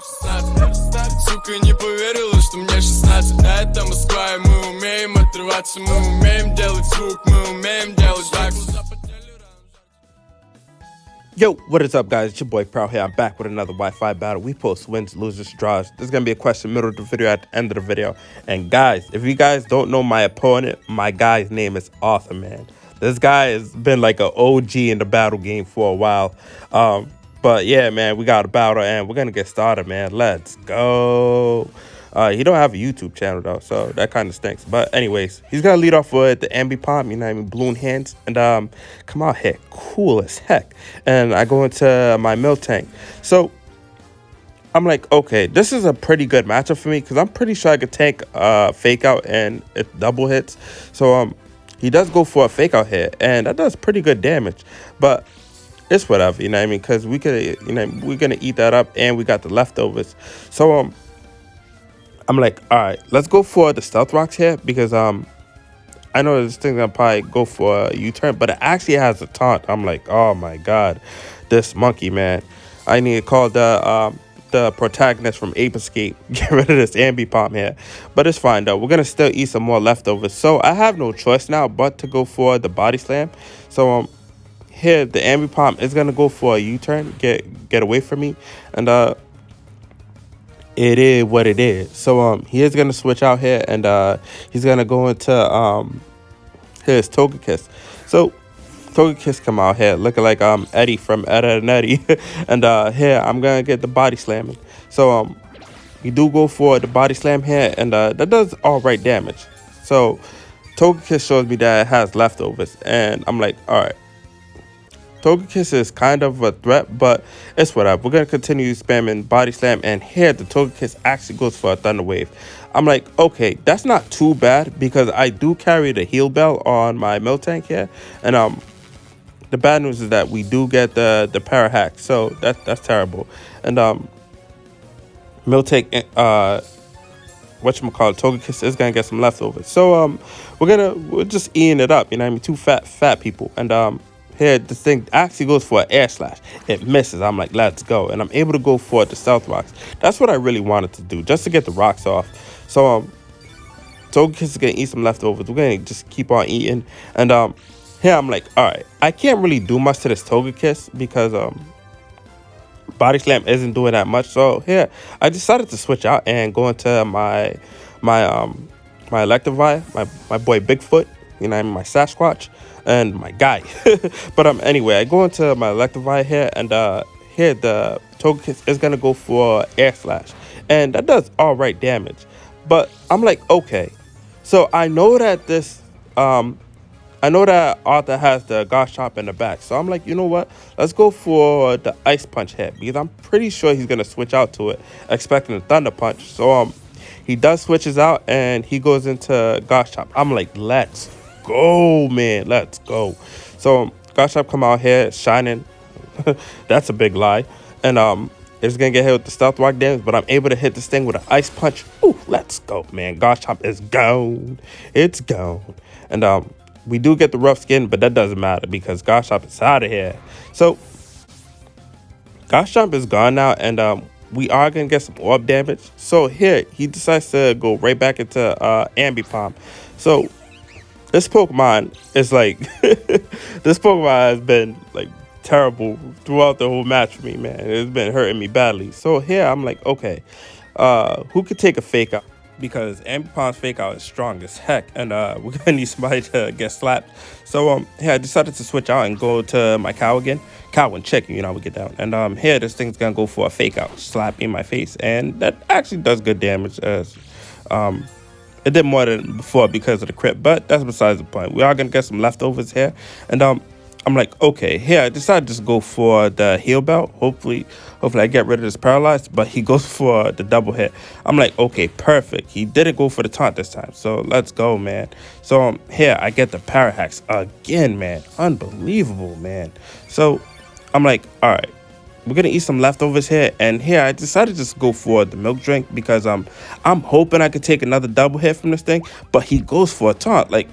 16. Сука не поверила, что мне 16. Да, это Москва, и мы умеем отрываться, мы умеем делать звук, мы умеем делать так. Yo, what is up, guys? It's your boy Prwell'Z here. I'm back with another Wi-Fi battle. We post wins, losers, draws. There's gonna be a question middle of the video at the end of the video. And guys, if you guys don't know my opponent, my guy's name is Arthur, man. This guy has been like an OG in the battle game for a while. But yeah, man, we got a battle and we're gonna get started, man. Let's go. He don't have a YouTube channel though, so that kind of stinks. But anyways, he's gonna lead off with the ambi palm, you know what I mean, balloon hands, and come out here, cool as heck. And I go into my milk tank. So I'm like, okay, this is a pretty good matchup for me because I'm pretty sure I could tank fake out and it double hits. So he does go for a fake out here, and that does pretty good damage. But it's whatever, you know what I mean, because we could, you know, we're gonna eat that up, and we got the leftovers. So I'm like, all right, let's go for the stealth rocks here because I know this thing's gonna probably go for a U-turn, but it actually has a taunt. I'm like, oh my god, this monkey, man. I need to call the protagonist from Ape Escape. Get rid of this ambi palm here, but it's fine though. We're gonna still eat some more leftovers, so I have no choice now but to go for the body slam. So here the ambi palm is gonna go for a U-turn, get away from me, and it is what it is. So he is gonna switch out here, and he's gonna go into his Togekiss. So Togekiss come out here looking like Eddie from Ed, Edd n Eddy. And here I'm gonna get the body slamming. So we do go for the body slam here, and that does all right damage. So Togekiss shows me that it has leftovers, and I'm like, all right, Togekiss is kind of a threat, but it's whatever. We're going to continue spamming body slam, and here the Togekiss actually goes for a thunder wave. I'm like, okay, that's not too bad because I do carry the heal bell on my milk tank here. And the bad news is that we do get the para hack, so that's terrible. And milk tank, whatchamacallit, Togekiss is going to get some leftovers. So we're just eating it up, you know what I mean? Two fat people. And here, this thing actually goes for an air slash. It misses. I'm like, let's go. And I'm able to go for the stealth rocks. That's what I really wanted to do, just to get the rocks off. So, Togekiss is going to eat some leftovers. We're going to just keep on eating. And here, I'm like, all right, I can't really do much to this Togekiss because body slam isn't doing that much. So, here, I decided to switch out and go into my Electivire, my boy Bigfoot, you know, my Sasquatch, and my guy. But anyway, I go into my Electivire here, and here the Togekiss is gonna go for air slash, and that does all right damage. But I'm like, okay, so I know that this I know that Arthur has the Gosh Chop in the back, so I'm like, you know what, let's go for the Ice Punch here because I'm pretty sure he's gonna switch out to it expecting a Thunder Punch. So he does switches out and he goes into Gosh Chop. I'm like, let's go, man, let's go. So Gosh Chop come out here shining. That's a big lie. And it's gonna get hit with the stealth rock damage, but I'm able to hit this thing with an ice punch. Ooh, let's go, man. Gosh Chop is gone. It's gone. And we do get the rough skin, but that doesn't matter because Gosh Chop is out of here. So Gosh Chop is gone now, and we are gonna get some orb damage. So here he decides to go right back into ambi palm. So this Pokemon is like, this Pokemon has been like terrible throughout the whole match for me, man. It's been hurting me badly. So here I'm like, okay, who could take a fake out? Because ambi palm's fake out is strong as heck, and we're gonna need somebody to get slapped. So here I decided to switch out and go to my cow again. Cow and chicken, you know how we get down. And here this thing's gonna go for a fake out, slap me in my face, and that actually does good damage as it did more than before because of the crit, but that's besides the point. We are going to get some leftovers here. And I'm like, okay, here I decided to just go for the heal belt. Hopefully I get rid of this Prwell'Z, but he goes for the double hit. I'm like, okay, perfect. He didn't go for the taunt this time, so let's go, man. So here I get the para hacks again, man. Unbelievable, man. So I'm like, all right, we're gonna eat some leftovers here, and here I decided to just go for the milk drink because I'm hoping I could take another double hit from this thing, but he goes for a taunt. Like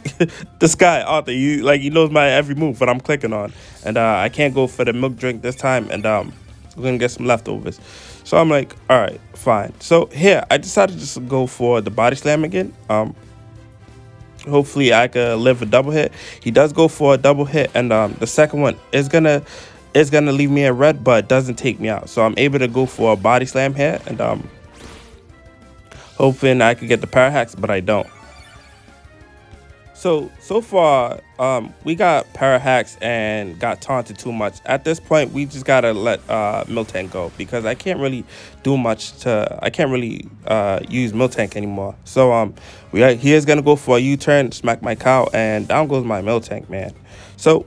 this guy Arthur, he knows my every move that I'm clicking on, and I can't go for the milk drink this time, and we're gonna get some leftovers. So I'm like, all right, fine. So here, I decided just to go for the body slam again. Hopefully I could live a double hit. He does go for a double hit, and the second one is gonna leave me in red, but doesn't take me out. So I'm able to go for a body slam here, and hoping I could get the power hacks, but I don't. So far, we got para hacks and got taunted too much. At this point, we just gotta let Miltank go, because I can't really do much to. I can't really use Miltank anymore. So he is gonna go for a U-turn, smack my cow, and down goes my Miltank, man. So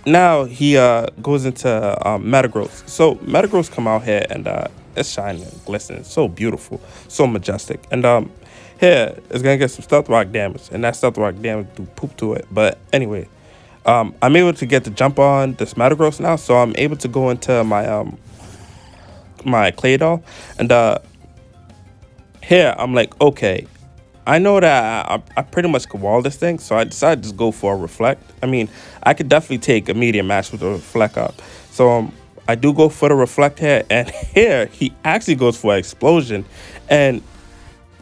now he goes into Metagross. So Metagross come out here, and it's shining, glistening, so beautiful, so majestic, and here is gonna get some stealth rock damage, and that stealth rock damage do poop to it. But anyway, I'm able to get the jump on this Metagross now, so I'm able to go into my my Claydol, and here I'm like, okay, I know that I pretty much could wall this thing, so I decided to just go for a reflect. I mean, I could definitely take a medium match with a reflect up. So I do go for the reflect here, and here he actually goes for an explosion, and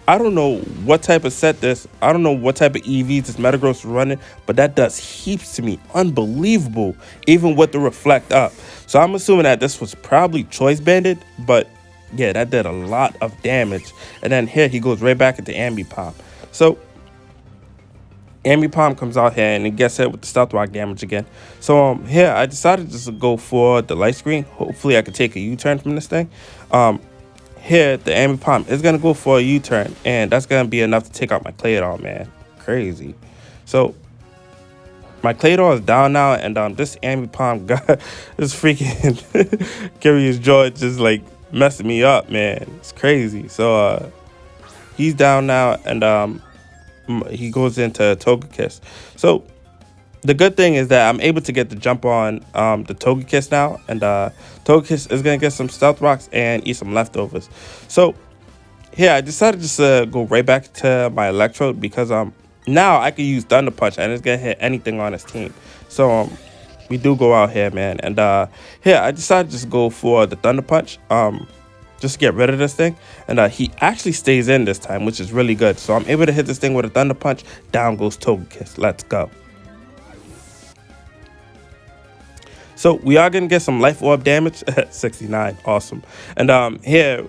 I don't know what type of set this. I don't know what type of EVs this Metagross is running, but that does heaps to me. Unbelievable, even with the reflect up. So I'm assuming that this was probably choice banded, but yeah, that did a lot of damage. And then here he goes right back into Ambipom. So Ambipom comes out here and it gets hit with the stealth rock damage again. So here I decided just to go for the light screen. Hopefully I could take a U-turn from this thing. Here, the Ambipom is going to go for a U-turn, and that's going to be enough to take out my Claydol, man. Crazy. So, my Claydol is down now, and this Ambipom got this freaking Curious George just, like, messing me up, man. It's crazy. So, he's down now, and he goes into Togekiss. So, the good thing is that I'm able to get the jump on the Togekiss now, and Togekiss is going to get some stealth rocks and eat some leftovers. So here I decided just to go right back to my Electrode, because now I can use Thunder Punch and it's going to hit anything on his team. So we do go out here, man, and here I decided to just go for the Thunder Punch just to get rid of this thing, and he actually stays in this time, which is really good. So I'm able to hit this thing with a Thunder Punch. Down goes Togekiss. Let's go. So we are going to get some life orb damage at 69. Awesome. And here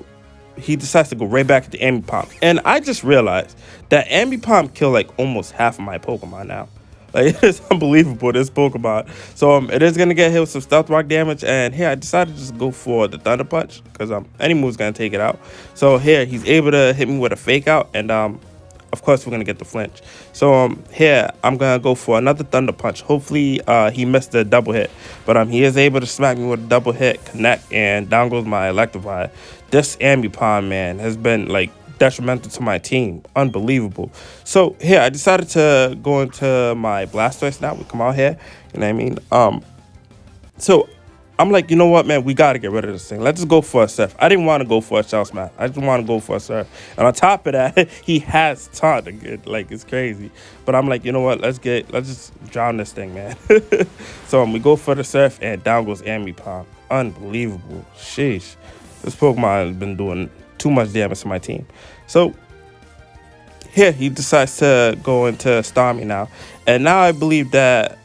he decides to go right back into Ambipom. And I just realized that Ambipom killed like almost half of my Pokemon now. Like, it's unbelievable, this Pokemon. So it is going to get hit with some stealth rock damage. And here I decided to just go for the Thunder Punch, because any move's going to take it out. So here he's able to hit me with a fake out, and of course we're going to get the flinch. So here I'm going to go for another Thunder Punch. Hopefully he missed the double hit, but he is able to smack me with a double hit, connect, and down goes my Electivire. This Ambipom, man, has been like detrimental to my team. Unbelievable. So here I decided to go into my Blastoise now. We come out here, you know what I mean? So I'm like, you know what, man, we got to get rid of this thing. Let's just go for a Surf. I didn't want to go for a Shell Smash. I just want to go for a Surf. And on top of that, he has taunt again. Like, it's crazy. But I'm like, you know what, let's just drown this thing, man. So we go for the Surf, and down goes Ambipom. Unbelievable. Sheesh. This Pokemon has been doing too much damage to my team. So here he decides to go into Starmie now. And now I believe that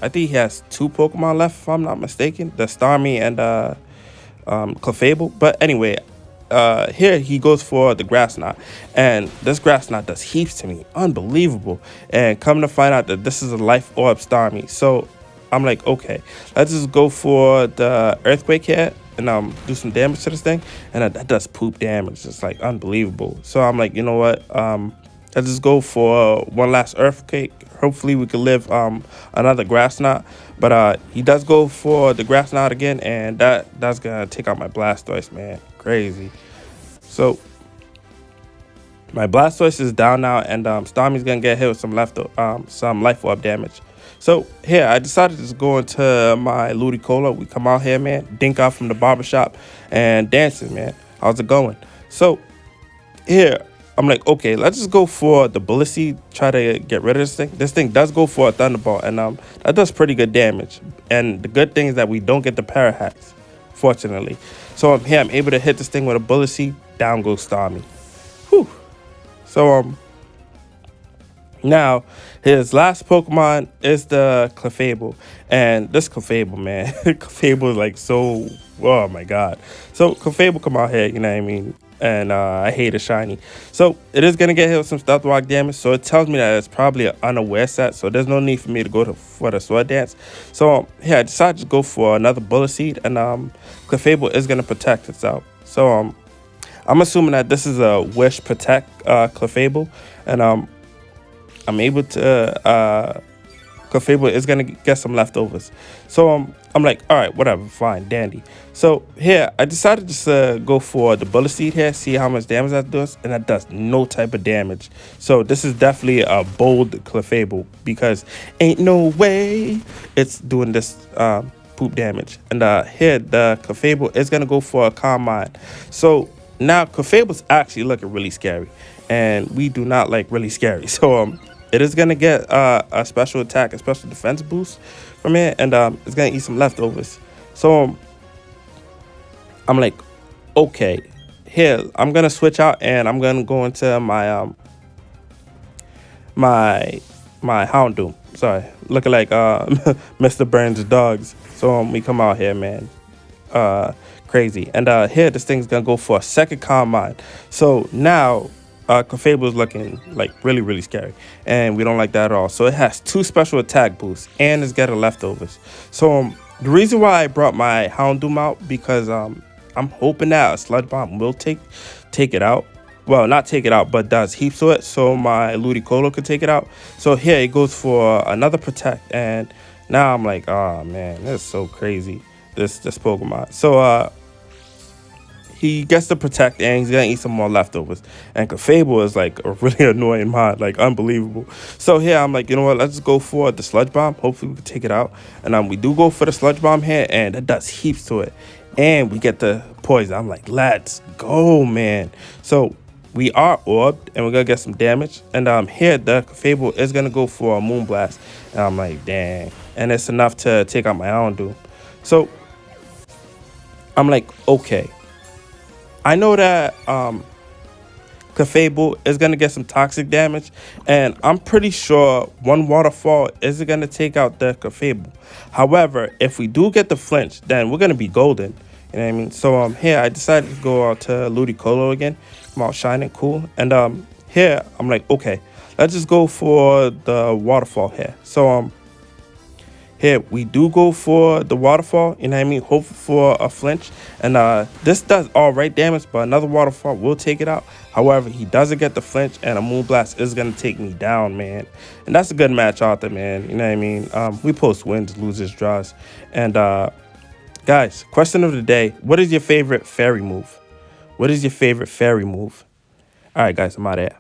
I think he has 2 Pokemon left, if I'm not mistaken. The Starmie and Clefable. But anyway, here he goes for the Grass Knot. And this Grass Knot does heaps to me. Unbelievable. And come to find out that this is a Life Orb Starmie. So I'm like, okay, let's just go for the Earthquake here and do some damage to this thing. And that does poop damage. It's like unbelievable. So I'm like, you know what? Let's just go for one last Earthquake. Hopefully we can live another Grass Knot. But he does go for the Grass Knot again, and that's gonna take out my Blastoise, man. Crazy. So my Blastoise is down now, and Starmie's gonna get hit with some Life Orb damage. So here I decided to just go into my Ludicolo. We come out here, man, dink out from the barbershop and dancing, man. How's it going? So here I'm like, okay, let's just go for the Bullet Seed, try to get rid of this thing. This thing does go for a Thunderbolt, and that does pretty good damage. And the good thing is that we don't get the Para Hacks. fortunately. So here I'm able to hit this thing with a bullet seed. Down goes Stormy. Whew. So now his last Pokemon is the Clefable, and this Clefable, man, Clefable is like so. Oh my god! So Clefable come out here, you know what I mean? And I hate a shiny, so it is gonna get hit with some Stealth Rock damage. So it tells me that it's probably an unaware set. So there's no need for me to go for the Sword Dance. So yeah, I decided to go for another Bullet Seed, and Clefable is gonna protect itself. So I'm assuming that this is a Wish Protect Clefable, and I'm able to Clefable is gonna get some leftovers. So I'm like, all right, whatever, fine, dandy. So here I decided to go for the Bullet Seed here, see how much damage that does, and that does no type of damage. So this is definitely a bold Clefable because ain't no way it's doing this poop damage. And here the Clefable is gonna go for a Calm Mind. So now Clefable's actually looking really scary, and we do not like really scary. So it is gonna get a special attack, a special defense boost from it, and it's gonna eat some leftovers. So I'm like, okay, here I'm gonna switch out, and I'm gonna go into my my Houndoom. Sorry, looking like Mr. Burns' dogs. So we come out here, man, crazy, and here this thing's gonna go for a second Calm Mind. So now Clefable is looking like really scary, and we don't like that at all. So it has 2 special attack boosts, and it's getting leftovers. So the reason why I brought my Houndoom out, because I'm hoping that a Sludge Bomb will take it out. Well, not take it out, but does heaps to it, so my Ludicolo could take it out. So here it goes for another Protect, and now I'm like, oh man, that's so crazy, this Pokemon. So he gets to Protect, and he's gonna eat some more leftovers. And Clefable is like a really annoying mod, like unbelievable. So here I'm like, you know what? Let's go for the Sludge Bomb. Hopefully we can take it out. And we do go for the Sludge Bomb here, and that does heaps to it. And we get the Poison. I'm like, let's go, man. So we are orbed, and we're gonna get some damage. And here the Clefable is gonna go for a Moonblast, and I'm like, dang. And it's enough to take out my Houndoom. So I'm like, okay. I know that Clefable is going to get some toxic damage, and I'm pretty sure one Waterfall isn't going to take out the Clefable. However, if we do get the flinch, then we're going to be golden. You know what I mean? So here I decided to go out to Ludicolo again. I'm out shining, cool. And here I'm like, okay, let's just go for the Waterfall here. So here we do go for the Waterfall, you know what I mean, hope for a flinch, and this does all right damage, but another Waterfall will take it out. However, he doesn't get the flinch, and a Moonblast is gonna take me down, man. And that's a good match out there, man, you know what I mean. We post wins, losers, draws. And guys, question of the day: what is your favorite fairy move? What is your favorite fairy move? All right, guys, I'm out of here.